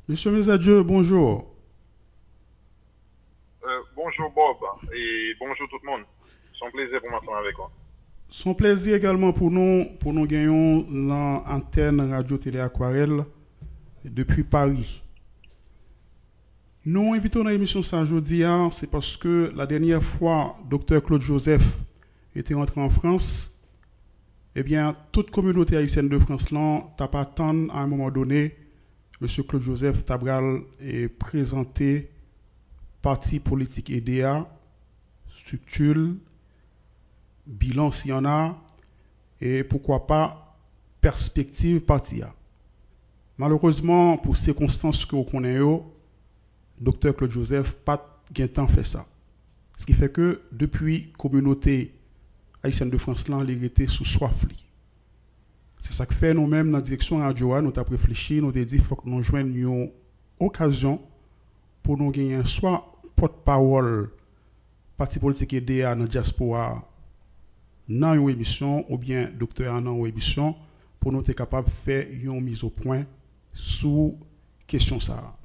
Monsieur Mesadieu, bonjour. Bonjour Bob et bonjour tout le monde. C'est un plaisir pour m'entendre avec vous. Son plaisir également pour nous gagnons l'antenne Radio Télé Aquarelle depuis Paris. Nous invitons dans l'émission ça aujourd'hui, c'est parce que la dernière fois, Dr Claude Joseph était rentré en France, eh bien, toute communauté haïtienne de France là, t'as pas attendre à un moment donné, Monsieur Claude Joseph Tabral est présenté parti politique EDA, structure, bilan s'il y en a, et pourquoi pas perspective parti A. Malheureusement, pour circonstances que vous connaissez, Dr Claude Joseph pas gain temps fait ça. Ce qui fait que depuis communauté haïtienne de France là, il était sous soif. C'est ça que fait nous-mêmes dans la direction radio, nous avons réfléchi, nous avons dit qu'il faut que nous joignions une occasion pour nous gagner soit porte-parole parti politique aidé dans la diaspora dans une émission ou bien docteur dans une émission pour nous être capable de faire une mise au point sur question ça.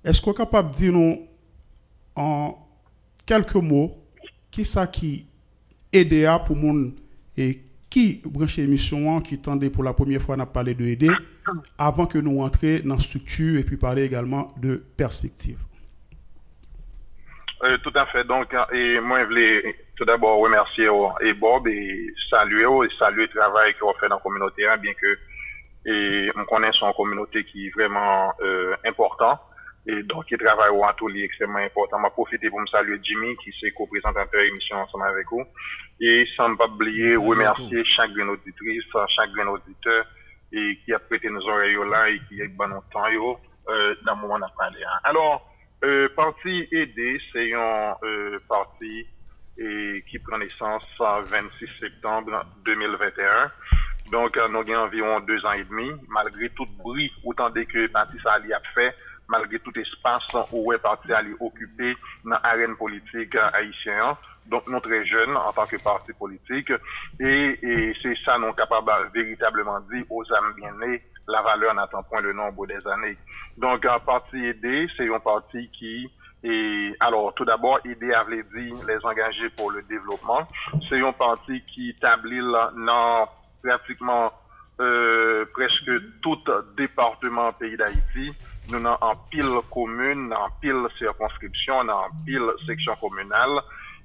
Est-ce qu'on est capable de dire nous en quelques mots qui ça qui EDA pour moun et qui branche l'émission qui tendait pour la première fois à parler de aider avant que nous entrions dans la structure et puis parler également de perspective. Tout à fait. Donc, et moi, je voulais tout d'abord remercier et Bob et saluer le travail qu'on fait dans la communauté, hein, bien que et on connaît son communauté qui est vraiment important. Et donc, il travaille au atelier extrêmement important. Je vais profiter pour me saluer Jimmy, qui est co-présentateur émission ensemble avec vous. Et sans ne pas oublier, remercier chaque auditrice, chaque auditeur, et qui a prêté nos oreilles là, et qui a bon temps, dans le moment où on a parlé. Alors, parti aidé, c'est un parti qui prend naissance le 26 septembre 2021. Donc, nous avons environ 2 ans et demi, malgré tout bruit, autant que parti ça a fait, malgré tout espace où est parti aller occuper dans l'arène politique haïtienne. Donc, nous très jeunes en tant que parti politique. Et c'est ça, nous sommes capables véritablement dire aux âmes bien nées, la valeur n'attend point le nombre des années. Donc, un parti aidé, c'est un parti qui alors, tout d'abord, aider à dire les engager pour le développement. C'est un parti qui établit dans pratiquement presque tout département pays d'Haïti. Nous avons en pile commune, en pile circonscription, en pile section communale.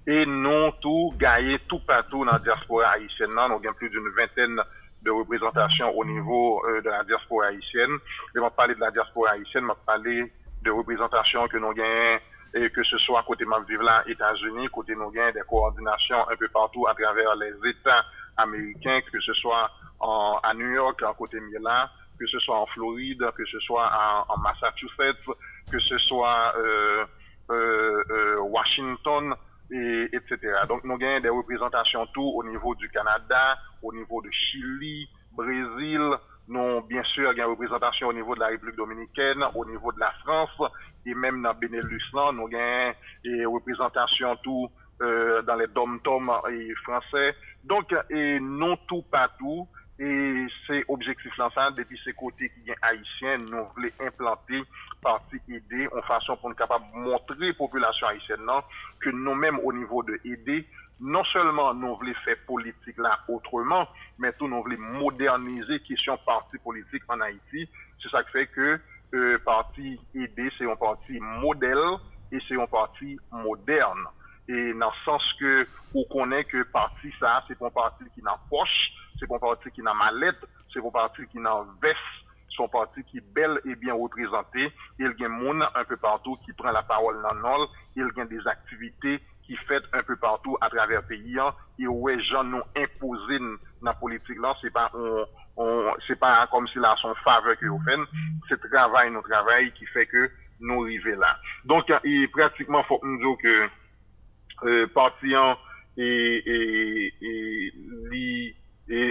Et nous tout gagné tout partout dans la diaspora haïtienne. Nous avons plus d'une vingtaine de représentations au niveau de la diaspora haïtienne. Je vais parler de la diaspora haïtienne, je vais parler de représentation que nous gagnons, et que ce soit côté Mavivla, États-Unis, côté nous gagnons des coordinations un peu partout à travers les États américains, que ce soit à New York, en côté Milan, que ce soit en Floride, que ce soit en Massachusetts, que ce soit Washington, etc. Donc nous gagnons des représentations tout au niveau du Canada, au niveau de Chili, Brésil. Nous, bien sûr, il y a une représentation au niveau de la République dominicaine, au niveau de la France, et même dans Benelux, nous avons une représentation tout dans les dom-tom français. Donc, et non tout partout, et c'est objectif là, ça, depuis ces côtés qui sont haïtiens, nous voulons implanter parti aider en façon pour nous capable de montrer la population haïtienne non, que nous-mêmes au niveau de aider, non seulement nous voulons faire politique là autrement, mais tout nous voulons moderniser question parti politique en Haïti. C'est ça qui fait que parti aider, c'est un parti modèle et c'est un parti moderne. Et dans le sens que on connaît que parti ça, c'est un parti qui n'a poche, c'est un parti qui n'a mallette, c'est un parti qui n'a veste, c'est un parti qui est bel et bien représenté. Il y a des gens un peu partout qui prend la parole dans le nord, il y a des activités qui fait un peu partout à travers le pays, et où les gens nous imposé dans la politique là, c'est pas comme si là son faveur que vous faites, c'est notre travail qui fait que nous arrivons là. Donc, il pratiquement faut nous dire que partisans et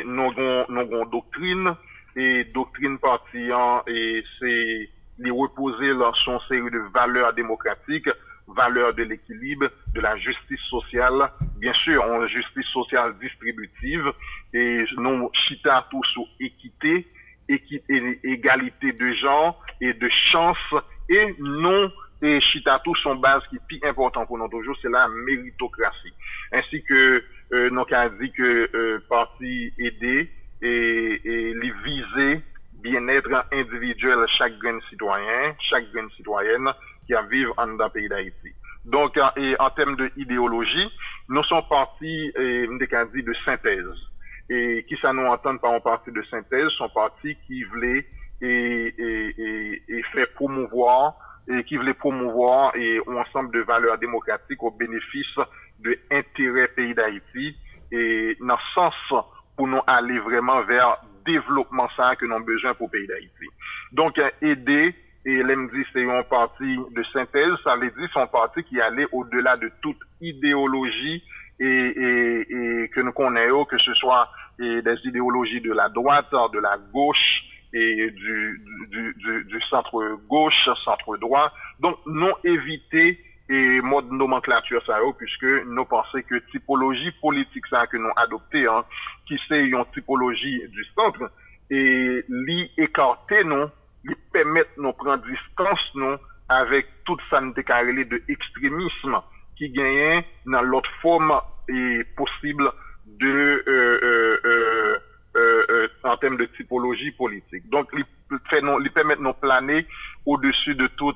nos doctrines et doctrine partisans et c'est les reposer sur une série de valeurs démocratiques, valeurs de l'équilibre, de la justice sociale, bien sûr, une justice sociale distributive et nous chita tout sur équité égalité de genre et de chance et non et chita tout son base qui est plus important pour nous toujours, c'est la méritocratie. Ainsi que nous avons dit que parti aider et les viser bien-être individuel chaque grand citoyen, chaque grande citoyenne qui a vivre dans le pays d'Haïti. Donc, en termes d'idéologie, nous sommes partis, de synthèse. Et qui ça nous entend par un parti de synthèse, sont partis qui voulaient et faire promouvoir et qui voulait promouvoir un ensemble de valeurs démocratiques au bénéfice de l'intérêt pays d'Haïti et dans le sens pour nous aller vraiment vers développement ça que nous avons besoin pour le pays d'Haïti. Donc, aider, et l'MD c'est un parti de synthèse, ça veut dire c'est un parti qui allait au-delà de toute idéologie et que nous connaissons, que ce soit des idéologies de la droite, de la gauche, et du centre gauche, centre droit. Donc, nous éviter et mode nomenclature ça puisque nous pensons que typologie politique ça que nous adopté qui c'est une typologie du centre et l'y écarter nous, lui permettre nous prendre distance nous avec toute ça de extrémisme qui gagne dans l'autre forme et possible de en termes de typologie politique. Donc, il permet de nous planer au-dessus de tout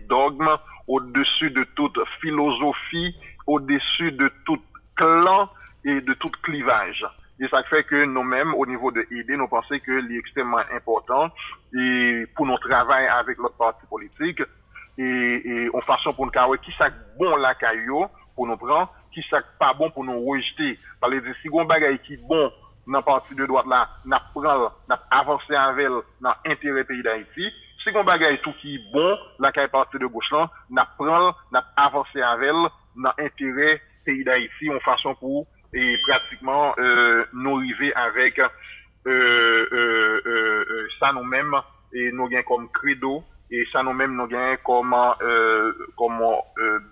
dogme, au-dessus de toute philosophie, au-dessus de tout clan et de tout clivage. Et ça fait que nous-mêmes, au niveau de ID, nous pensons que c'est extrêmement important et pour notre travail avec l'autre parti politique et en façon pour nous carrer qui ça bon la caillou pour nous prendre, qui ça pas bon pour nous rejeter. Par les si on bagaille qui bon dans parti de droite là, n'a avancé avec dans intérêt pays d'Haïti. Si on bagaille tout qui bon, la caille parti de gauche là, n'a avancé avec dans intérêt pays d'Haïti en façon pour et pratiquement nous arriver avec ça nous-mêmes et nous gagnons comme credo et ça nous-mêmes nous gagnons comme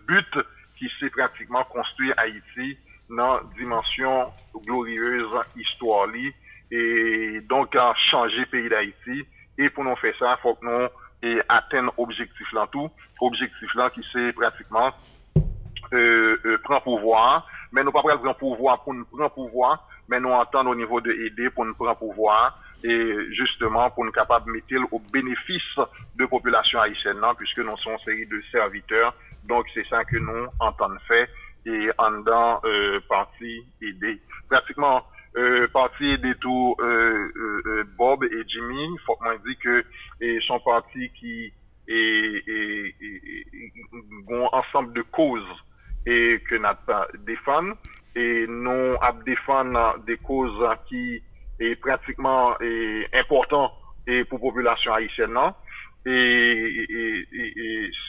but qui c'est pratiquement construire Haïti dans dimension glorieuse histoire li et donc changer pays d'Haïti et pour nous faire ça faut que nous atteindre objectif là tout objectif là qui c'est pratiquement prendre pouvoir mais nous pas prendre pouvoir pour nous prendre pouvoir mais nous entendre au niveau de aider pour nous prendre pouvoir et justement pour nous capable de mettre au bénéfice de population haïtienne puisque nous sommes une série de serviteurs donc c'est ça que nous entendons faire et en dedans parti aider pratiquement parti aider tout Bob et Jimmy faut que moi dire que sont partis qui ont ensemble de causes et que n'a pas défendre et non à défendre des causes qui est pratiquement important et pour population haïtienne et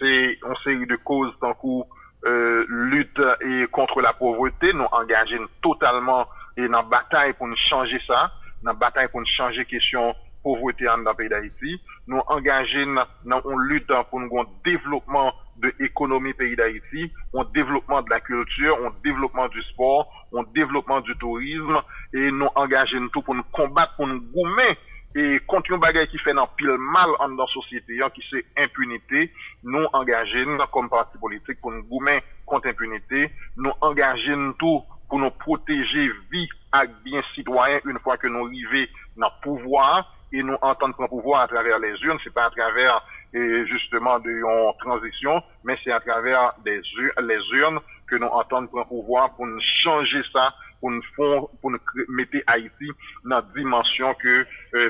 c'est une série de causes tant que lutte et contre la pauvreté nous engageons totalement et dans bataille pour nous changer ça dans bataille pour nous changer question pauvreté dans le pays d'Haïti nous engageons dans une lutte pour nous un développement de l'économie pays d'Haïti un développement de la culture un développement du sport un développement du tourisme et nous engageons tout pour nous combattre pour nous gommer et contre un bagage qui fait dans pile mal dans la société qui c'est impunité nous engageons comme parti politique pour nous gommer contre impunité nous engageons tout pour nous protéger vie et bien citoyens une fois que nous arrivons dans le pouvoir et nous entendre prendre pouvoir à travers les urnes, c'est pas à travers justement de une transition, mais c'est à travers les urnes que nous entendons prendre pouvoir pour nous changer ça, pour nous mettre Haïti dans la dimension que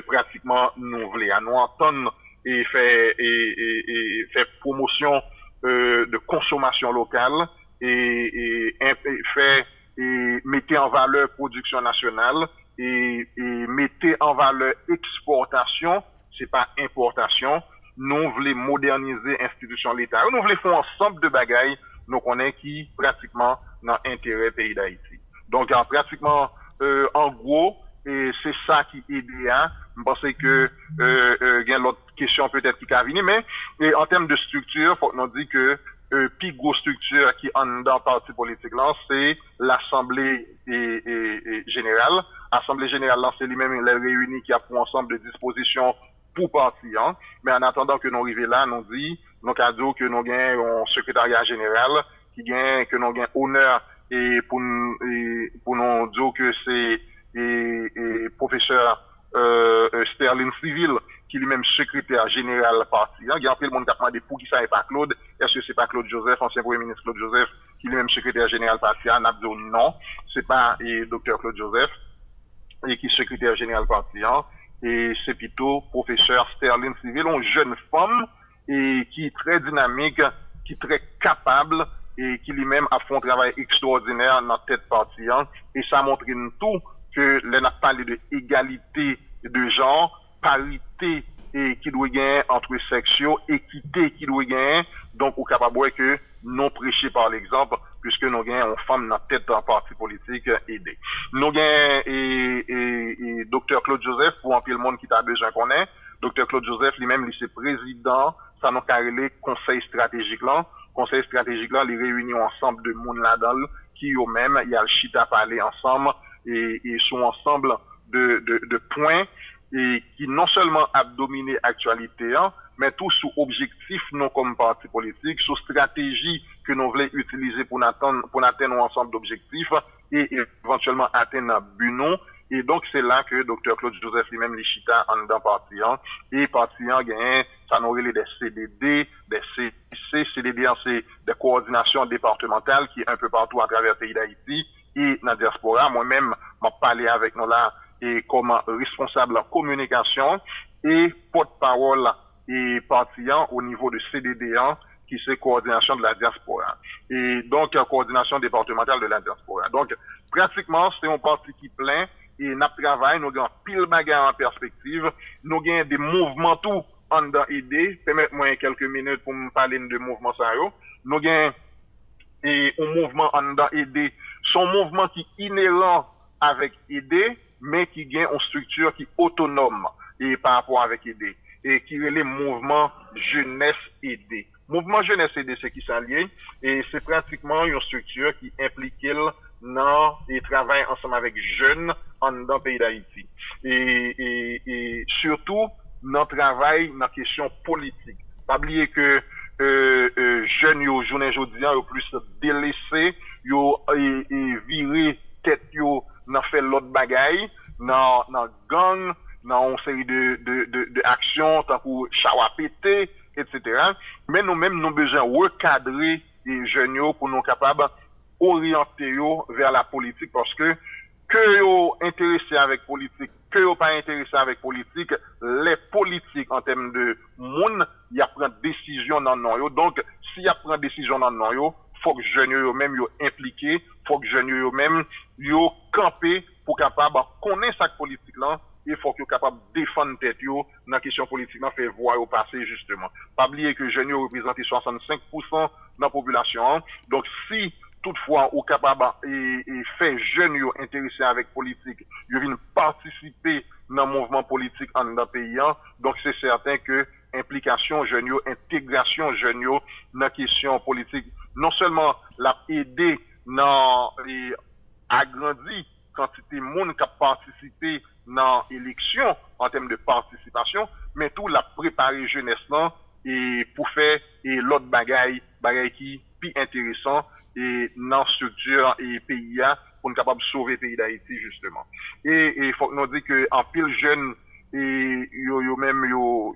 pratiquement nous voulons. Nous entendre et faire promotion de consommation locale et faire et mettre en valeur production nationale et mettre en valeur exportation, c'est pas importation. Nous voulons moderniser l'institution de l'État. Nous voulons faire un ensemble de bagailles, nous connaissons qui pratiquement dans l'intérêt pays d'Haïti. Donc, pratiquement, en gros, c'est ça qui est idéal. Je pense que il y a l'autre question peut-être qui va venir, mais en termes de structure, faut que nous dire que plus grosse structure qui en dans parti politique là, c'est l'Assemblée générale. L'Assemblée générale là, c'est lui-même les réunis qui a pour ensemble de dispositions pour parti. Hein. Mais en attendant que nous arrivions là, nous dit, nous avons dit que nous avons un secrétariat général qui gagne, que nous avons honneur et pour nous dire que c'est professeur Sterling Civil qui lui-même secrétaire général parti. Il y a un peu le monde qui a demandé pour qui ça n'est pas Claude. Est-ce que c'est pas Claude Joseph, ancien premier ministre Claude Joseph, qui lui-même secrétaire général parti? On a dit non, c'est pas docteur Claude Joseph et qui est secrétaire général parti. Et c'est plutôt professeur Sterling Civil, une jeune femme et qui est très dynamique, qui est très capable et qui lui-même a fait un travail extraordinaire dans tête parti. Et ça montre tout que l'on a parlé de égalité de genre, parité et qui doit gagner entre sexes, équité qui doit gagner. Donc, on est capable que nous prêcher par l'exemple, puisque nous gagnons une femme dans tête d'un parti politique aidé. Nous gagnons et Dr. Claude Joseph, pour un peu le monde qui t'a besoin qu'on ait. Dr. Claude Joseph, lui-même, il est président, ça nous carré conseil stratégique là. Conseil stratégique là, les réunions ensemble de monde là-dedans, qui eux-mêmes, il y a le chita parler ensemble, et sont ensemble de points et qui non seulement a dominé l'actualité, mais tout sous objectif non comme parti politique, sous stratégie que nous voulons utiliser pour atteindre un ensemble d'objectifs et éventuellement atteindre un but non. Et donc c'est là que Dr. Claude Joseph lui-même lichita en dedans parti et parti gagne ça nous relève des CDD, des CC, CDD c'est des coordinations départementales qui est un peu partout à travers le pays d'Haïti et dans la diaspora. Moi-même m'a parlé avec nous là et comme responsable en communication et porte-parole et partisans au niveau de CDD1 qui c'est coordination de la diaspora et donc coordination départementale de la diaspora. Donc pratiquement c'est un parti qui plein et nous travaillons, nous avons pile bagarre en perspective, nous avons des mouvements tout en dedans idée. Permettez-moi quelques minutes pour me parler de mouvement ça. Nous avons un mouvement en dedans idée, son mouvement qui est inhérent avec idée, mais qui gagne une structure qui est autonome et par rapport avec idée et qui est le mouvement jeunesse aidée. Mouvement jeunesse aidée, c'est qui s'en lié et c'est pratiquement une structure qui implique dans et travaille ensemble avec jeunes dans le pays d'Haïti et surtout dans travail dans question politique. Pas oublier que jeunes yo journée jodian yo plus délaissés yo et virer tête yo dans fait l'autre bagaille dans gang dans une série de actions tant que chawapété etc. Mais nous-mêmes nous besoin recadrer les jeunes yo pour nous capables orienter yo vers la politique parce que yo intéressé avec politique que yo pas intéressé avec politique les politiques en termes de monde y a prendre décision dans non yo donc si y a prendre décision dans non yo faut que jeunes yo même yo impliqué faut que jeunes yo même yo camper pour capable connaître cette politique là il faut que yo capable défendre tête yo dans question politique là faire voir au passer justement pas oublier que jeunes yo représentent 65% dans la population donc si toutefois ou capable et faire jeunes yo intéressés avec politique yo viennent participer dans mouvement politique en dans pays donc c'est certain que implication jeunes yo intégration jeunes yo dans question politique non seulement l'a aider dans agrandi quantité monde qui a participé dans l'élection en termes de participation mais tout l'a préparé jeunesse là et pour faire et l'autre bagaille qui plus intéressant et dans structure et pays pour être capable de sauver le pays d'Haïti justement et faut que nous dire que en pile jeune et yo même yo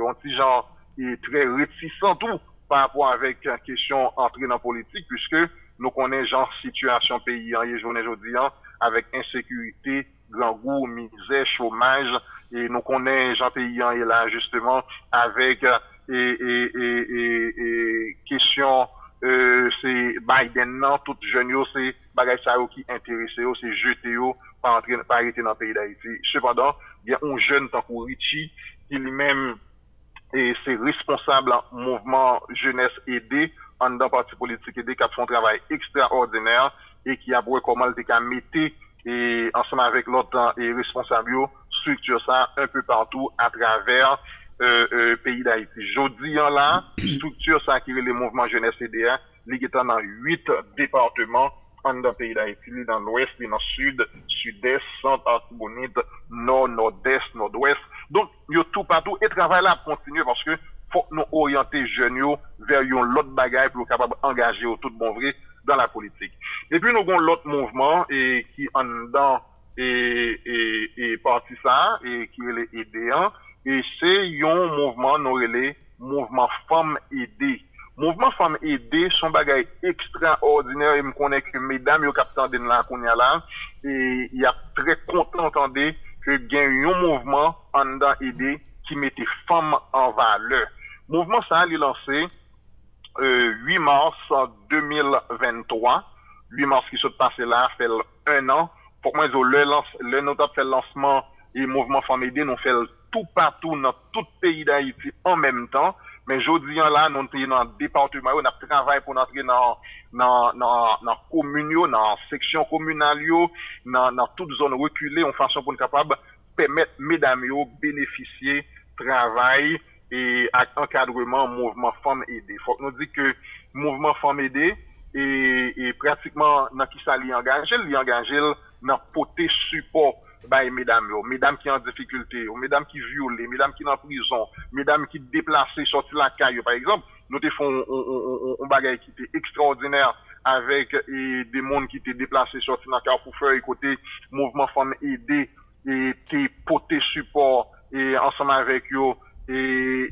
un petit genre et très réticent tout par rapport avec la question entrer dans la politique puisque nous connaissons genre situation pays en journée aujourd'hui avec insécurité grand goût misère chômage et nous connaissons genre pays et là justement avec et question c'est Biden non tout jeune yo c'est bagay ça qui intéressé yo c'est jeter yo pas entrer pas arrêter dans le pays d'Haïti cependant il y a un jeune tant que Richie qui lui-même et c'est responsable mouvement jeunesse aidé en dans parti politique aidé qui a fait un travail extraordinaire et qui a vu comment il a mettre et ensemble avec l'autre et responsable structure ça un peu partout à travers pays d'Haïti. Jodi an là, structure ça qui est le mouvement jeunesse CDA, il est dans 8 départements dans le pays d'Haïti, dans l'ouest, dans le sud, sud-est, centre, Artibonite, nord, nord-est, nord-ouest. Donc, il y a tout partout et travail là continue parce que faut nous orienter jeunes vers l'autre bagaille pour capable engager au tout bon vrai dans la politique. Et puis nous avons l'autre mouvement et qui en dedans et parti ça et qui est les aidants et c'est un mouvement nous relais mouvement femmes aidées. Mouvement femmes aidées sont bagaille extraordinaire et me connais que mesdames yo captant de la konya là et il y a très content entendre que gagne un mouvement en dedans aidé qui mettait femmes en valeur. Mouvement ça il lancé 8 mars 2023. 8 mars qui s'est passé là, fait un an. Pour moi, le notable fait le lancement et mouvement Femmes Aidées, nous fait tout partout dans tout pays d'Haïti en même temps. Mais aujourd'hui, là, nous sommes dans le département, on a travaillé pour entrer dans commune, dans section communale, dans toute zone reculée, en façon pour nous capable permettre mesdames bénéficier travail et encadrement mouvement Femmes Aidées. Faut que nous dit que mouvement Femmes Aidées et pratiquement dans qui ça li engagé dans porter support by mesdames qui en difficulté, mesdames qui violées, mesdames qui en prison, mesdames qui déplacées sorti la caille par exemple. Nous te font un bagage qui était extraordinaire avec des monde qui étaient déplacés sorti la caille pour faire côté mouvement Femmes Aidées et te porter support et ensemble avec eux et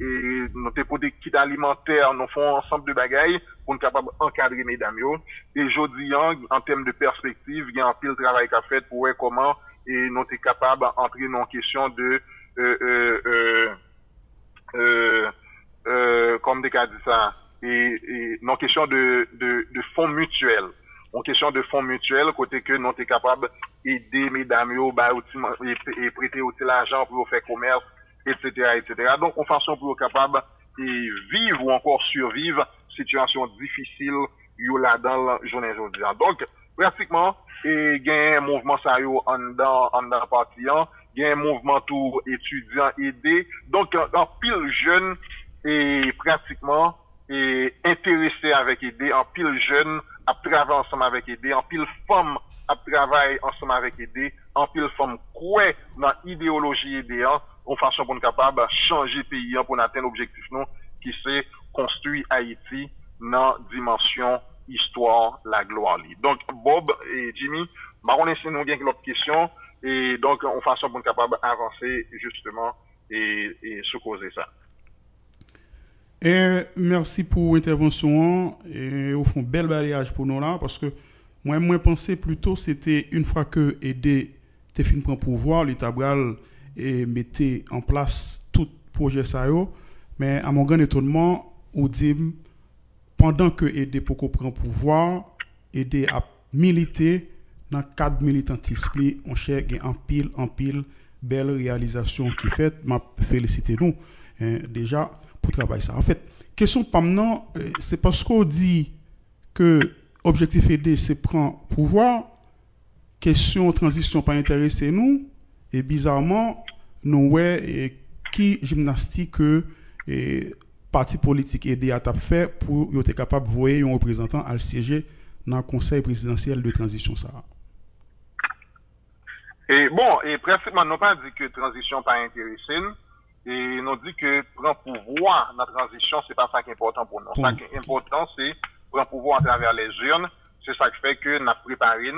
nous te pour des kits alimentaires, nous font ensemble de bagailles pour nous capable encadrer mesdames yo. Et aujourd'hui, en termes de perspective, il y a un pile travail qu'a fait pour voir comment et nous sommes capables d'entrer dans une question de comme des cas dit ça et dans question de fonds mutuels. En question de fonds mutuels, côté que nous sommes capables d'aider mesdames yo et prêter aussi l'argent pour faire commerce, etc. Donc, en façon pour être capable de vivre ou encore survivre situation difficile là dans la journée aujourd'hui. Donc, pratiquement, il y a un mouvement ça en dans parti, il y a un mouvement tout étudiant aidé. Donc, en pile jeune et pratiquement et intéressé avec aider, en pile jeune à travailler ensemble avec aider, en pile femme à travailler ensemble avec aider, en pile femme quoi dans l'idéologie aider, en façon pour nous capable changer le pays pour atteindre l'objectif nous qui c'est construire Haïti dans dimension histoire la gloire. Donc Bob et Jimmy, on essaie nous bien l'autre question et donc en façon pour nous capable avancer justement et se causer ça. Et merci pour l'intervention et au fond bel balayage pour nous là parce que moi pensais plutôt c'était une fois que aider te fin prend pouvoir l'État bral et mettait en place tout projet ça yo mais à mon grand étonnement on dit pendant que aider pour prend pouvoir aider à militer dans cadre militantisme on cherche en pile belle réalisation qui fait m'a féliciter nous déjà pour travailler ça en fait question pas maintenant c'est parce qu'on dit que objectif aider c'est prendre pouvoir question transition pas intéresser nous et bizarrement nous ouais qui gymnastique que parti politique aider à fait pour être capable de voir un représentant à siéger dans le conseil présidentiel de transition ça. Et bon, et pratiquement nous pas dit que transition pas intéressé et nous dit que prendre pouvoir dans la transition c'est pas ça qui est important pour nous. Ça qui est important c'est prendre pouvoir à travers les urnes, c'est ça qui fait que nous préparé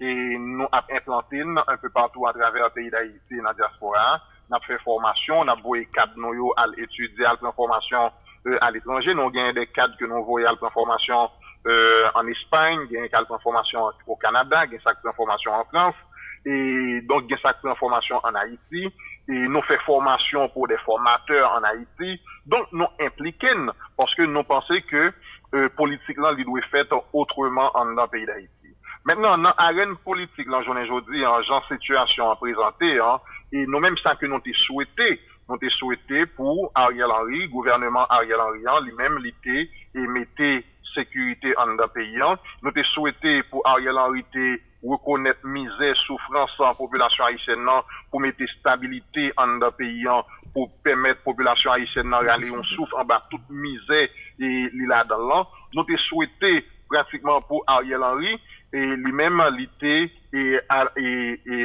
et nous avons implanté un peu partout à travers le pays d'Haïti dans la diaspora. Nous avons fait formation, nous avons envoyé cadres nous à étudier, à prendre formation à l'étranger. Nous avons des cadres que nous envoyés à prendre formation en Espagne, nous avons prendre formation au Canada, nous avons prendre formation en France. Et donc, nous avons prendre formation en Haïti. Et nous faisons formation pour des formateurs en Haïti. Donc, nous impliquons parce que nous pensons que politique là, il doit être fait autrement dans le pays d'Haïti. Maintenant, dans l'arène politique, dans la journée aujourd'hui, en genre situation à présenter, et nous-mêmes, ça que nous t'ai souhaité pour Ariel Henry, gouvernement Ariel Henry, lui-même, l'été, et mettait sécurité en dans le pays, nous t'ai souhaité pour Ariel Henry, reconnaître misère, souffrance en population haïtienne, pour mettre stabilité en dans le pays, pour permettre la population haïtienne d'aller on souffle en bas toute misère et là dedans nous te souhaité pratiquement pour Ariel Henry et lui-même l'été et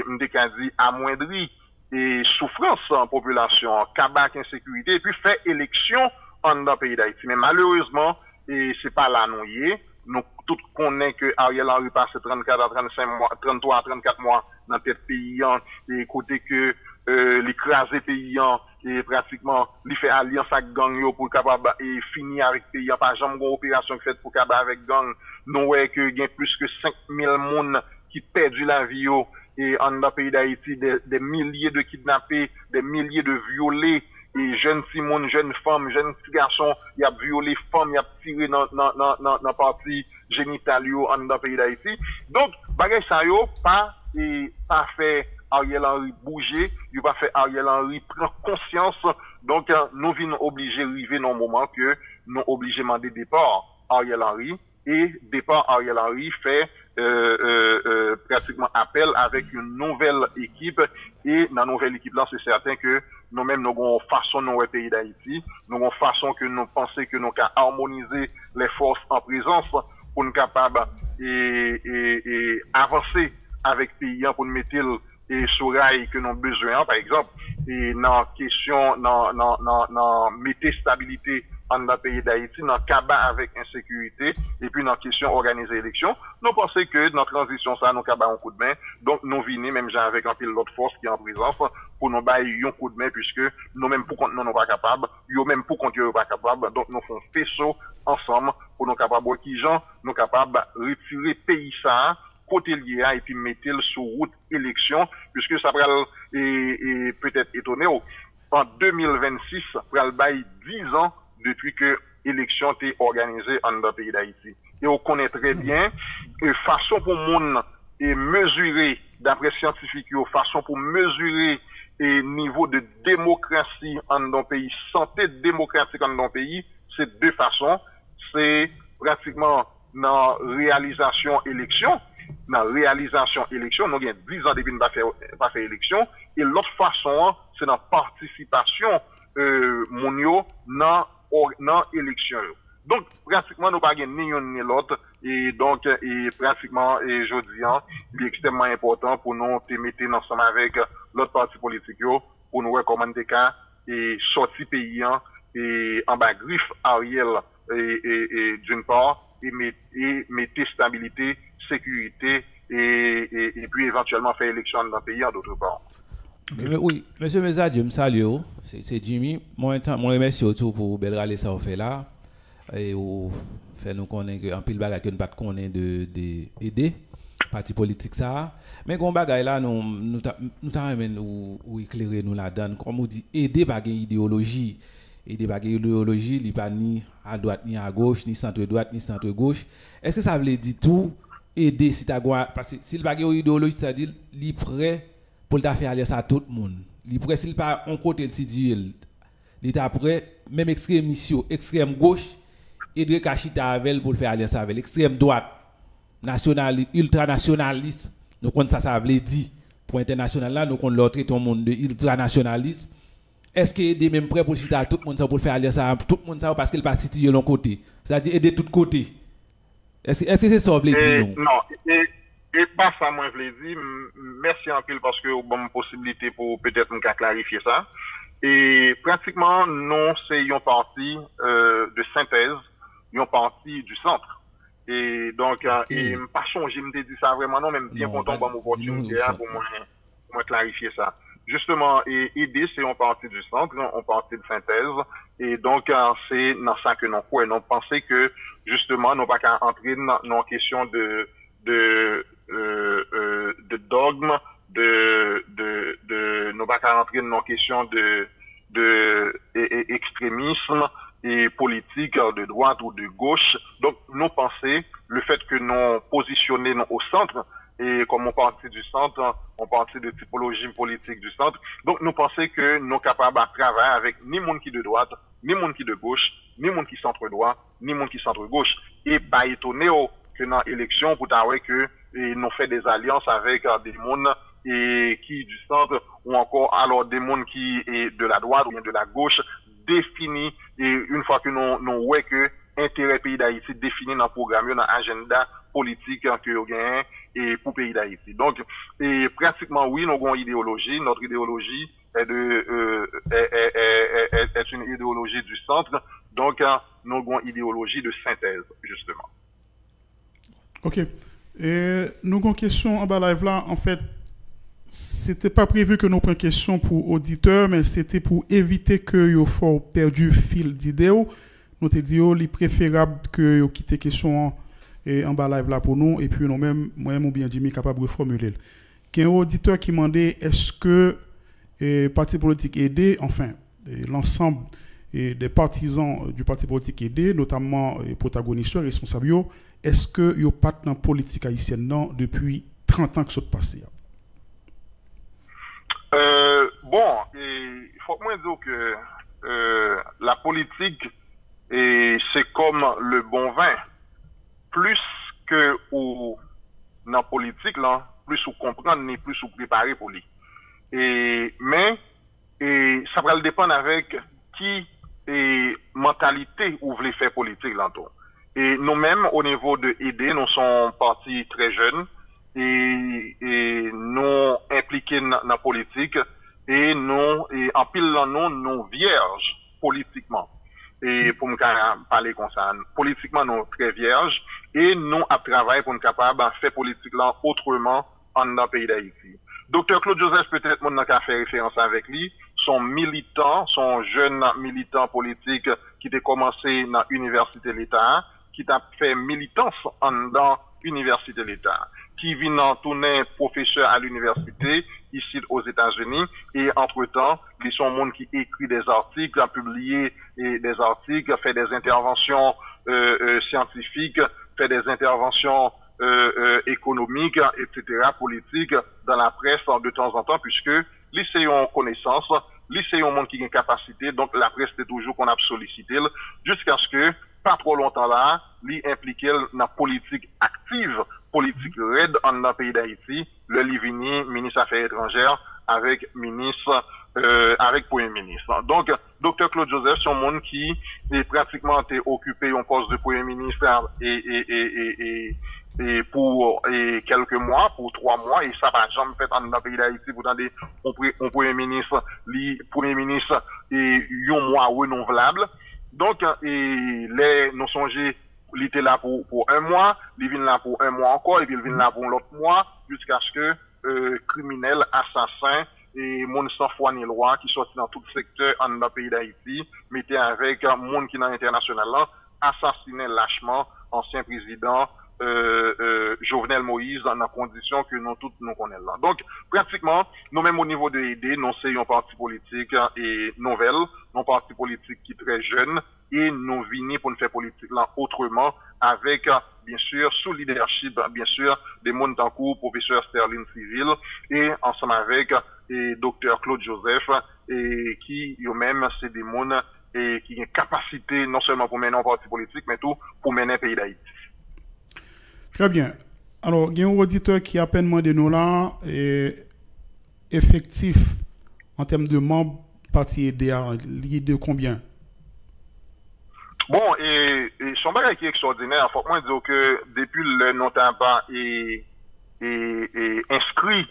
m'décadi amoindri et souffrance en population cabak insécurité et puis faire élection en dans le pays d'Haïti mais malheureusement et c'est pas là nous tous connaissons que Ariel Henry passe 34 à 35 mois 33 à 34 mois dans tête pays et côté que l'écraser paysan et pratiquement il fait alliance avec gang yo pour capable et finir avec paysan pas jamais une opération faite pour capable avec gang nous ouais que gain plus que 5000 personnes qui perdu la vie yo et en dans pays d'Haïti des milliers de kidnappés des milliers de violés et jeunes Simone jeunes femmes jeunes petits garçons y a violé femmes y a tiré dans partie génitale yo en dans pays d'Haïti donc bagay ça yo pas fait Ariel Henry bouger, il va faire Ariel Henry prendre conscience. Donc, nous venons obligés d'arriver dans le moment que nous obligés de demander départ Ariel Henry. Et départ Ariel Henry fait pratiquement appel avec une nouvelle équipe. Et dans la nouvelle équipe là, c'est certain que nous-mêmes, nous avons façon dans le pays d'Haïti. Nous avons façon que nous pensons que nous avons harmoniser les forces en présence pour nous capables et avancer avec le pays pour nous mettre et sur rail que nous avons besoin, par exemple, et dans question, dans mettre stabilité dans le pays d'Haïti, dans cabas avec insécurité, et puis dans question organiser élection, nous pensons que dans la transition, ça, nous cabas un coup de main, donc nous venons, même avec un pile l'autre force qui est en présence, pour nous bailler un coup de main, puisque nous-mêmes, pour compte, nous ne sommes pas capables, eux-mêmes, pour compte, nous ne sommes pas capables, donc nous faisons faisceau ensemble, pour nous capables, qui gens, nous capables, retirer pays ça, côté lié et puis mettre sur route élection puisque ça pral et peut-être étonné en 2026 pral bail 10 ans depuis que élection été organisée en dans le pays d'Haïti et on connaît très bien façon pour monde et mesurer d'après scientifique façon pour mesurer et niveau de démocratie en dans le pays santé démocratique en dans le pays c'est deux façons c'est pratiquement dans réalisation élection dans la réalisation élection, nous avons 10 ans depuis nous pas fait élection, et l'autre façon, c'est dans la participation monio dans l'élection. Donc, pratiquement, nous n'avons pas ni l'un ni l'autre, et donc, pratiquement, je dis, il est extrêmement important pour nous te mettre ensemble avec l'autre parti politique, pour nous recommander cas et sortir pays, et en bas griffe Ariel, et d'une part, et mettre stabilité, sécurité et puis éventuellement faire élection dans le pays en d'autre part. Oui, monsieur Meza, je me salue. C'est Jimmy. Moi, remercie autour pour bel râler ça fait là. Et au fait nous connaître en pile bagage que nous pas connaître de aider parti politique ça. Mais gon bagage là nous éclairer nous là-dedans comme on dit aider pas idéologie. Et des bagages idéologie, il pas ni à droite ni à gauche, ni centre droite ni centre gauche. Est-ce que ça veut dire tout aider si t'as parce que si le bagage idéologie ça dit il prêt pour ta faire aller ça à tout le monde. Il prêt s'il pas on côté le situel. Il est prêt même extrême gauche et de cachita avec pour faire aller ça avec l'extrême droite nationaliste ultranationaliste. Nous connait ça veut dire pour international là nous connait l'autre tout le monde de ultranationaliste. Est-ce que aider même prêt pour chita tout le monde ça pour faire aller ça tout le monde ça parce qu'il pas situé de l'autre côté. C'est-à-dire aider tout côté. Est-ce que c'est ça vous voulez dire non et pas ça moi je voulais dire merci en pile parce que vous avez une possibilité pour peut-être me clarifier ça et pratiquement non c'est une partie de synthèse une partie du centre et donc et pas changer me dit ça vraiment non même bien content pour mon opportunité pour moi clarifier ça justement et aider c'est une partie du centre une partie de synthèse et donc c'est dans ça que nous croyons nous pensons que justement nous pas qu'à entrer dans question de dogme de nous pas qu'à entrer dans question de extrémisme et politique de droite ou de gauche donc nous pensons le fait que nous positionnons au centre et comme on partit du centre, on partit de typologie politique du centre. Donc, nous pensons que nous sommes capables de travailler avec ni monde qui de droite, ni monde qui de gauche, ni monde qui centre droit, ni monde qui centre gauche. Et pas étonné que dans l'élection, pour t'avouer que nous faisons des alliances avec des mondes et qui du centre ou encore alors des mondes qui est de la droite ou bien de la gauche défini et une fois que nous ouais que intérêt pays d'Haïti défini dans le programme dans l'agenda politique que vous gagnez et pour pays d'Haïti. Donc et pratiquement oui nous avons une idéologie, notre idéologie est est une idéologie du centre, donc nous avons une idéologie de synthèse justement. OK. Et nous avons une question en bas live là en fait c'était pas prévu que nous prenions question pour auditeurs, mais c'était pour éviter que vous fassiez perdu fil d'idée. Nous te disons qu'il est préférable que vous quittez question en bas live là pour nous, et puis nous-mêmes, moi-même ou bien Jimmy, capable de reformuler. Il y a un auditeur qui demandait est-ce que le parti politique aidé, enfin, l'ensemble des partisans du parti politique aidé, notamment les protagonistes, les responsables, est-ce que vous pas dans la politique haïtienne non, depuis 30 ans que ça passé? Bon, il faut que moi dire que la politique c'est comme le bon vin. Plus que ou dans la politique là, plus ou comprendre ni plus ou préparer pour lui. Mais ça va dépendre avec qui et mentalité ou voulez faire politique là tout. Et nous-mêmes au niveau de aider, nous sommes partis très jeunes et nous impliqués dans la politique et nous et en pile dans nous vierges politiquement. Et pour me parler comme ça, politiquement nous très vierges et nous à travailler pour nous capable de faire politique là autrement en dans le pays d'Haïti. Docteur Claude Joseph peut-être mon n'a fait référence avec lui, son militant, son jeune militant politique qui a commencé dans l'université de l'État, qui a fait militance en dans l'université de l'État, qui vient en tourner professeur à l'université ici aux États-Unis et entre-temps, ils sont monde qui écrit des articles, a publié des articles, fait des interventions scientifiques, fait des interventions économiques, etc., politiques dans la presse de temps en temps, puisque lycée ont connaissance, lycée ont monde qui a une capacité, donc la presse est toujours qu'on a sollicité jusqu'à ce que pas trop longtemps là, lui impliqué dans la politique active, politique raide en dans le pays d'Haïti, le Livini, ministre Affaires étrangères, avec ministre, avec Premier ministre. Donc, Dr. Claude Joseph, c'est un monde qui est pratiquement occupé un poste de Premier ministre et pour quelques mois, pour 3 mois, et ça va jamais fait dans le pays d'Haïti pour demander un Premier ministre, Premier ministre et un mois renouvelable. Donc, nous songez, il était là pour 1 mois, il vient là pour 1 mois encore, et puis il vient là pour l'autre mois, jusqu'à ce que criminels, assassins et monde sans foi ni loi qui sortent dans tout secteur en dans le pays d'Haïti, mettaient avec monde qui est dans l'international là, assassinaient lâchement ancien président Jovenel Moïse dans la condition que nous tous nous connaissons là. Donc, pratiquement, nous-mêmes au niveau de l'idée, nous sommes un parti politique et nouvelle, un parti politique qui est très jeune, et nous venons pour nous faire politique là autrement, avec, bien sûr, sous leadership, bien sûr, des Montancourt, professeur Sterling Civil, et ensemble avec, docteur Claude Joseph, et qui, eux-mêmes, c'est des mondes, et qui ont une capacité, non seulement pour mener un parti politique, mais tout, pour mener un pays d'Haïti. Très bien. Alors, il y a un auditeur qui a peine demandé nous là, effectif en termes de membres parti EDA, lié de combien? Bon, et son bagage qui est extraordinaire, il faut que moi dire que depuis le non-tabac est inscrit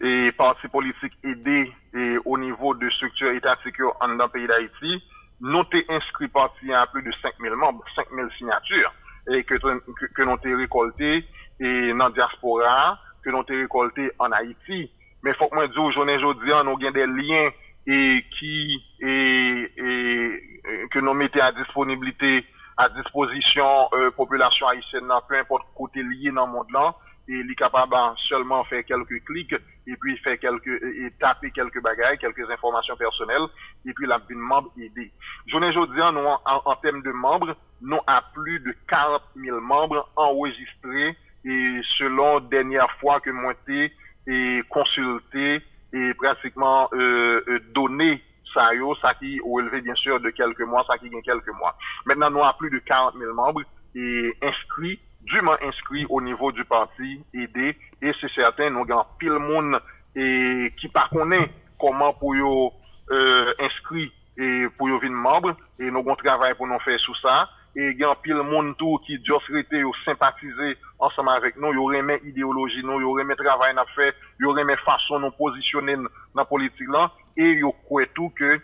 et parti politique aidé et au niveau de structure étatique dans le pays d'Haïti, nous avons inscrit parti à plus de 5000 membres, 5000 signatures. Et que nous avons récolté et dans la diaspora, que nous avons récolté en Haïti. Mais il faut que moi dise aujourd'hui, nous avons des liens et que nous mettons à disposition population haïtienne, peu importe côté lié dans le monde là, et il est capable seulement faire quelques clics et puis faire taper quelques bagages, quelques informations personnelles et puis la vie de membre aider. Aujourd'hui, nous en termes de membres, nous avons plus de 40 000 membres enregistrés et selon dernière fois que moi et consulté et pratiquement donné ça qui est élevé bien sûr de quelques mois, ça qui gagne quelques mois. Maintenant, nous avons plus de 40 000 membres et dûment inscrits au niveau du parti aidé et c'est certain, nous avons pile monde et qui pas connaît comment pour yo inscrit et pour yo venir membre et nous avons travail pour nous faire sous ça et il y a pile monde tout qui juste rete yo sympathiser ensemble avec nous, yo remet idéologie nous, yo remet travail n'a fait, yo remet façon nous positionner dans politique là et yo croit tout que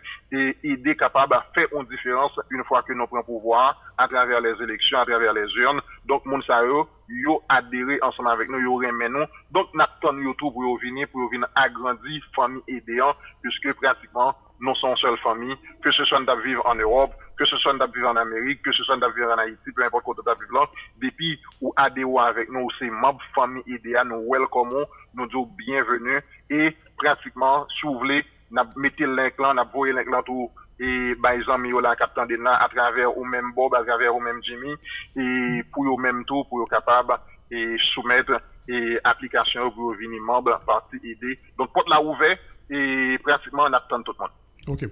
idée capable de faire une différence une fois que nous prenons pouvoir à travers les élections, à travers les urnes. Donc moun sa yo adhéré ensemble avec nous, yo remet nous. Donc n'attend yo tout pour yo venir agrandir famille aidant puisque pratiquement nous sommes une seule famille, que ce soit de vivre en Europe, que ce soit de vivre en Amérique, que ce soit de vivre en Haïti, peu importe côté de vivre là, depuis ou adhéré avec nous, c'est membre famille idéale, nous welcome, nous disons bienvenue et pratiquement, si vous voulez, n'a mettez le link là, n'a voyé le link là tout et bah les amis là capitaine de là à travers ou même Bob, à travers ou même Jimmy et pour eux même tout pour eux capable et soumettre et application pour venir membre partie idée. Donc porte la ouvert et pratiquement on attend tout le monde. OK.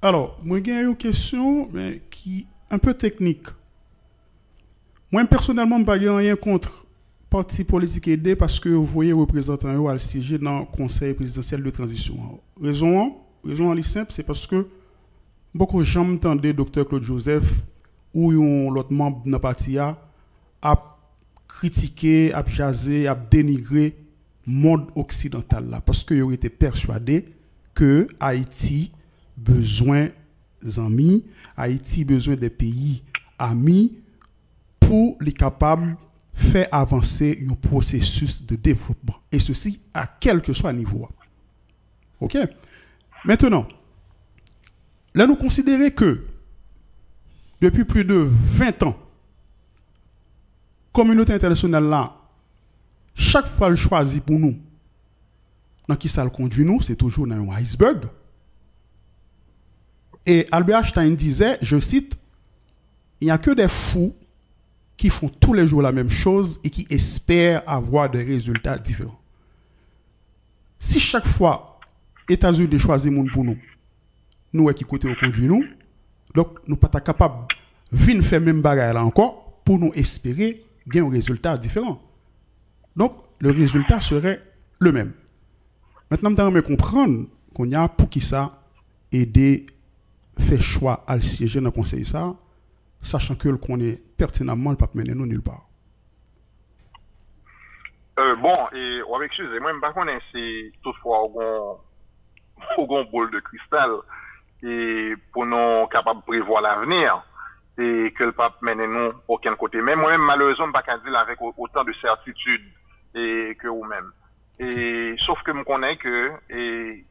Alors, moi j'ai une question mais qui un peu technique. Moi personnellement, je n'ai rien contre parti politique aidé parce que vous voyez représentant à siéger dans le conseil présidentiel de transition. Raison en simple, c'est parce que beaucoup de gens m'entendaient Dr Claude Joseph ou l'autre membre de la parti a critiqué, a jasé, a dénigré le monde occidental là parce qu'ils ont été persuadés que Haïti besoin d'amis, Haïti besoin des pays amis pour les capables faire avancer un processus de développement. Et ceci à quel que soit le niveau. OK? Maintenant, là nous considérons que depuis plus de 20 ans, la communauté internationale là, chaque fois elle choisit pour nous, dans qui ça le conduit nous, c'est toujours dans un iceberg. Et Albert Einstein disait, je cite, il n'y a que des fous qui font tous les jours la même chose et qui espèrent avoir des résultats différents. Si chaque fois, États-Unis choisit monde pour nous, nous qui côté au conduit nous, donc nous ne sommes pas capables de venir faire même bagarre là encore pour nous espérer gagner un résultat différent. Donc le résultat serait le même. Maintenant, nous devons comprendre qu'on y a pour qui ça aider faire choix à le siéger dans le conseil ça, sachant que le connaît pertinemment le pape mener nous nulle part. Bon, et excusez-moi, je ne sais pas si c'est toutefois au bol de cristal et pour nous capables de prévoir l'avenir et que le pape mène nous aucun côté. Mais moi-même, malheureusement, je ne peux pas dire avec autant de certitude et que vous-même. Et sauf que je connais que et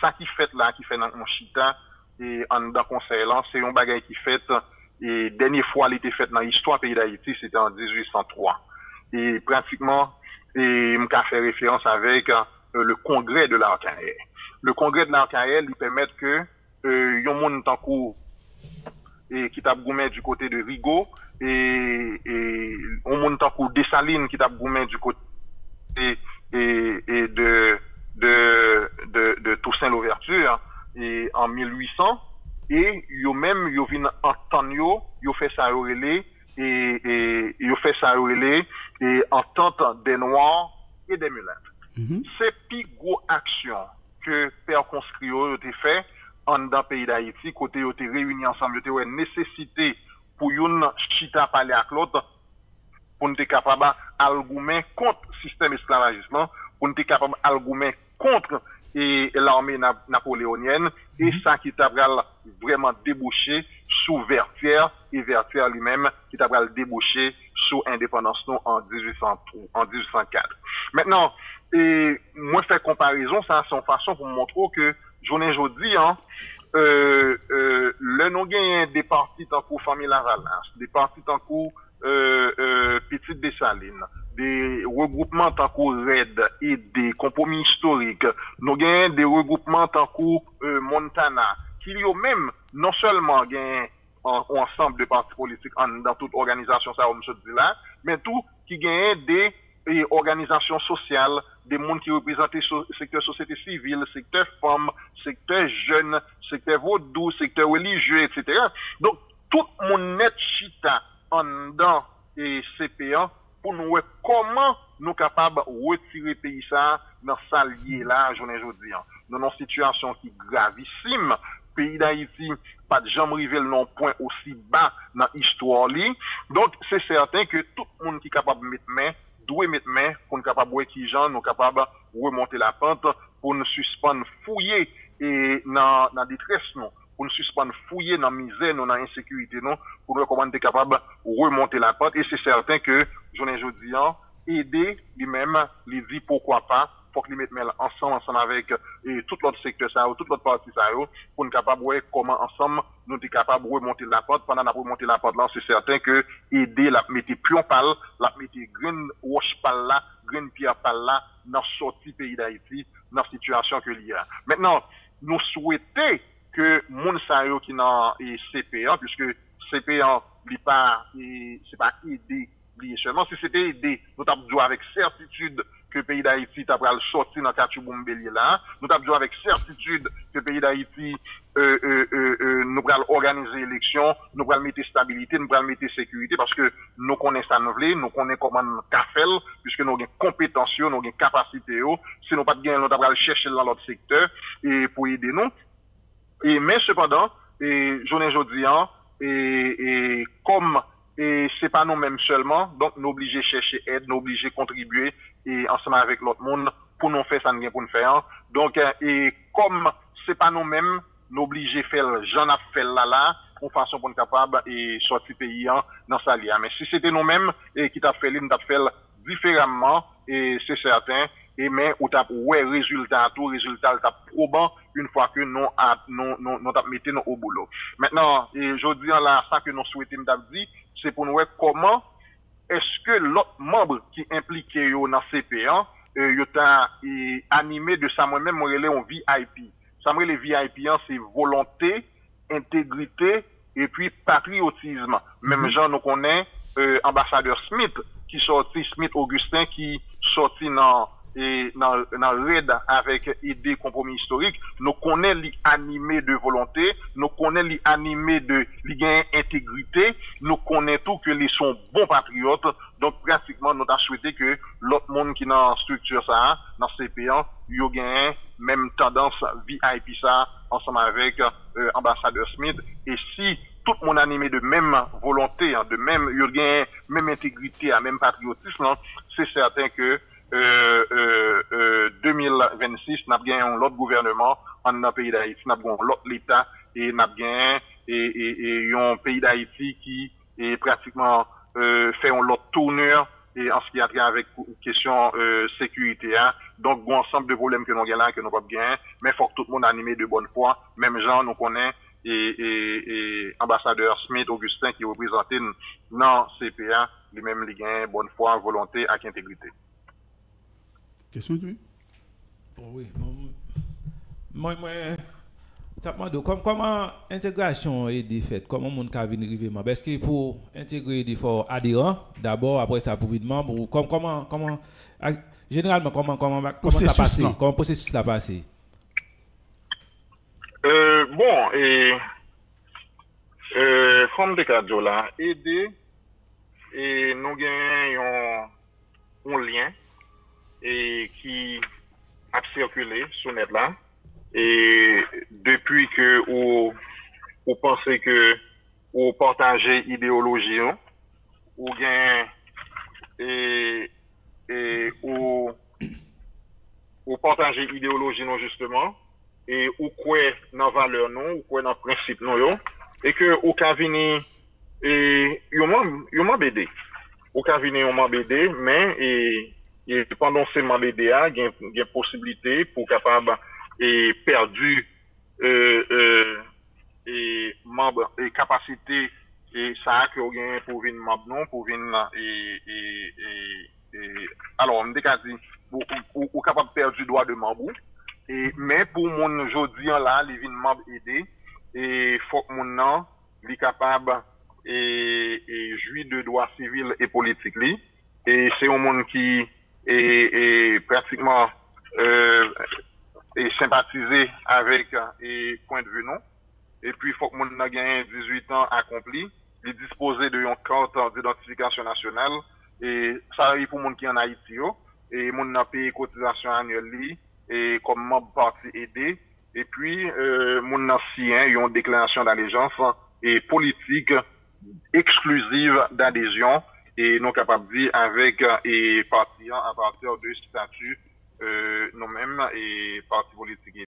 ça qui fait là, qui fait dans mon chita et en dans conseil là, c'est un bagage qui fait et dernière fois il était fait dans l'histoire pays d'Haïti, c'était en 1803. Et pratiquement et m'a fait référence avec le congrès de l'Archange. Le congrès de l'Archange lui permet que yon monde tant coup et qui t'a goumé du côté de Rigaud et on monde tant coup Dessalines qui t'a goumé du côté et de Toussaint Louverture et en 1800 et yo même yo vinn entendre yo fait ça relé et yo fait ça relé et entente des noirs et des mulâtres. C'est plus gros action que père conscrit yo te fait en dans pays d'Haïti côté yo te réuni ensemble yo te nécessité pour yon chita parler avec l'autre pour nous être capable d'algoumer contre le système esclavagiste, pour nous être capable d'algoumer contre l'armée napoléonienne, et ça qui t'a vraiment débouché sous Vertière, et Vertière lui-même qui t'a débouché sous indépendance en 1804. Maintenant, moi je fais comparaison, ça c'est une façon pour montrer que, journée aujourd'hui, le nous gagne des partis tant qu'au famille Lavalas, des partis tant qu'au Petite Dessalines, des regroupements tant qu'au RAID et des compromis historiques, nous gagnons des regroupements tant qu'au Montana, qui ont même non seulement gagné ensemble de partis politiques dans toute organisation, ça on se dit là, mais tout qui gagnent des organisations sociales, des mondes qui représentent le secteur société civile, secteur femmes, secteur jeunes, secteur vaudou, secteur religieux, etc. Donc, tout le monde net chita en dans et CPA pour nous voir comment nous capables de retirer le pays ça dans sa lié là, journée aujourd'hui. Dans une situation qui est gravissime, pays d'Haïti, pas de jamais arrivé non point aussi bas dans l'histoire. Donc, c'est certain que tout le monde qui est capable de mettre main, doit mettre main pour nous capable de qui gens, nous capable de remonter la pente, pour nous suspendre, fouiller et dans détresse, nous. Pour nous suspendre, fouiller dans la misère, dans l'insécurité, non, pour nous recommander être capable de remonter la pente. Et c'est certain que, j'en ai aujourd'hui, aider lui-même, lui dit pourquoi pas, faut qu'il mette ensemble avec tout l'autre secteur, ça, tout l'autre partie, ça, pour nous capable de voir comment ensemble nous sommes capables de remonter la pente. Pendant qu'on remonter la pente là, c'est certain que aider la mettre pion pal, la mettre green wash pal là, green pierre pal là, dans sortie pays d'Haïti, dans la situation que l'il y a. Maintenant, nous souhaitons que moun sa yo qui dans CP1, puisque CP1 c'est pas aider seulement, si c'était aider, nous avons joué avec certitude que le pays d'Haïti t'a pral sortir dans Kachoubou Mbélié là, nous avons joué avec certitude que le pays d'Haïti nous pral organiser l'élection, nous pral mettre stabilité, nous pral mettre sécurité, parce que nous connaissons ça nous voulons, nous connaissons comment Kafel, puisque nous avons compétences, nous avons capacité, si nous pas de gain, nous pral chercher dans l'autre secteur et pour aider nous. Mais cependant, j'en ai aujourd'hui, et comme c'est pas nous-mêmes seulement, donc nous obligés chercher aide, nous obligés contribuer et ensemble avec l'autre monde pour nous faire ça nous pour nous faire. Donc et comme c'est pas nous-mêmes, nous obligés faire j'en a fait là pour façon pour nous capable et sortir pays dans sa lia. Mais si c'était nous-mêmes et qui t'a fait nous t'a fait différemment et c'est certain. Et mais ou t'a ouais résultat t'a probant une fois que nous t'a metté nous au boulot. Maintenant et je dis là ça que nous souhaitons t'a dit c'est pour nous voir comment est-ce que l'autre membre qui impliqué dans CP1 yo t'a animé de ça moi-même moi relais en VIP. Ça me les VIP c'est volonté, intégrité et puis patriotisme. Même gens nous connaît ambassadeur Smith qui sorti Smith Augustin qui sorti dans raid avec idée compromis historique, nous connaissons l'animé de volonté, nous connaissons l'animé de gain intégrité, nous connaissons tout que les sont bons patriotes, donc pratiquement nous avons souhaité que l'autre monde qui dans structure ça, dans CP1, yo gagne même tendance VIP ça ensemble avec ambassadeur Smith et si tout le monde animé de même volonté, de même yo gagne même intégrité, même patriotisme, c'est certain que 2026 n'a gagné l'autre gouvernement en pays d'Haïti, n'a gagné l'autre l'État et n'a gagné et un pays d'Haïti qui est pratiquement fait un l'autre tournure et en ce qui a trait avec question sécurité donc bon ensemble de problèmes que nous avons là que nous pas gagner mais faut que tout le monde animé de bonne foi même gens nous connaît et ambassadeur Smith Augustin qui représente dans CPA lui-même il gagne bonne foi volonté avec intégrité. Question de oui. Moi, comment intégration est faite? Comment mon cas vient arriver? Parce que pour intégrer il faut adhérent d'abord, après ça pour membre. Comment généralement comment ça passe? Comment processus ça passe? Bon comme des cas là, aider et nous gagnons un lien et qui a circulé sur net là et depuis que vous pensez que vous partagez idéologie ou gain et ou partagez idéologie non justement et ou quoi dans valeur non ou quoi dans principe non et que au cas venir et yo m'embêter au cas venir on m'embêter mais et pendant ces mandats il y a une possibilité pour capable et perdu et membre et capacité et ça que gain pour venir membre non pour venir alors on dit ou capable perdre droit de membre et mais pour mon aujourd'hui là les vinn membre aider et faut que mon nan li capable et jouir de droits civils et politiques li et c'est un monde qui et pratiquement et sympathiser avec et point de vue non et puis il faut que mon a gagné 18 ans accompli il disposer de une carte d'identification nationale et ça arrive pour monde qui en Haïti yo, et moun nan paye cotisation annuelle li, et comme membre parti aidé, et puis moun nan sien yon déclaration d'allégeance et politique exclusive d'adhésion et nous capables de dire avec et parti à partir de statut nous-mêmes et parti politique